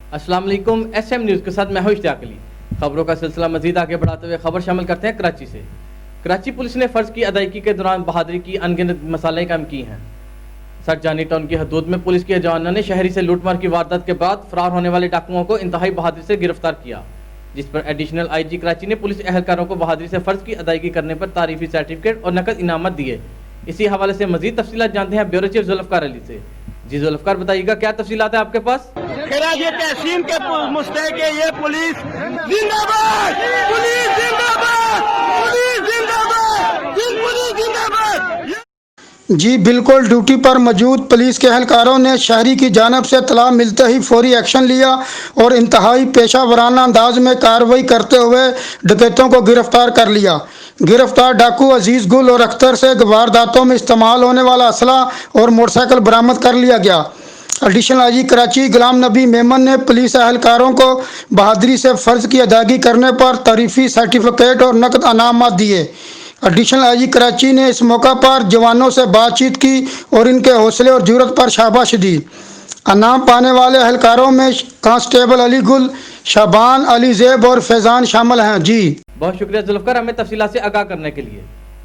अस्सलाम वालेकुम। SM news के साथ मैं हूं इश्तियाक अली। खबरों का सिलसिला मजीद आगे बढ़ाते हुए खबर शामिल करते हैं कराची से। कराची पुलिस ने फर्ज की अदायगी के दौरान बहादुरी की अनगिनत मसाले काम की हैं। सर जानी टाउन की हदूद में पुलिस के जवानों ने शहरी से लूटमार की वारदात के बाद फरार होने वाले डाकुओं को इंतहाई बहादुरी से गिरफ्तार किया, जिस पर एडिशनल IG कराची ने पुलिस एहलकारों को बहादुरी से फर्ज की अदायगी करने पर तारीफी सर्टिफिकेट और नकद इनामत दिए। इसी हवाले से मजीद तफसीलात जानते हैं ब्यूरो चीफ जुल्फकार अली से। जी जुल्फकार, बताइएगा क्या तफसीलात है आपके पास? कराची तहसीन के मुस्तहक ये पुलिस जिंदाबाद, पुलिस जिंदाबाद, पुलिस जिंदाबाद, पुलिस जिंदाबाद। जी बिल्कुल, ड्यूटी पर मौजूद पुलिस के एहलकारों ने शहरी की जानिब से इत्तला मिलते ही फौरी एक्शन लिया और इंतहाई पेशा वराना अंदाज में कार्रवाई करते हुए डकैतों को गिरफ्तार कर लिया। गिरफ्तार डाकू अजीज गुल और अख्तर से वारदातों में इस्तेमाल होने वाला असला और मोटरसाइकिल बरामद कर लिया गया। एडिशनल IG कराची गुलाम नबी मेमन ने पुलिस एहलकारों को बहादुरी से फ़र्ज की अदायगी करने पर तारीफी सर्टिफिकेट और नकद इनामात दिए। एडिशनल IG कराची ने इस मौका पर जवानों से बातचीत की और इनके हौसले और जुर्रत पर शाबाशी दी। इनाम पाने वाले एहलकारों में कांस्टेबल अली गुल, शाबान, अली ज़ेब और फैज़ान शामिल हैं। जी बहुत शुक्रिया जुल्फकार, हमें तफसीलात से आगाह करने के लिए।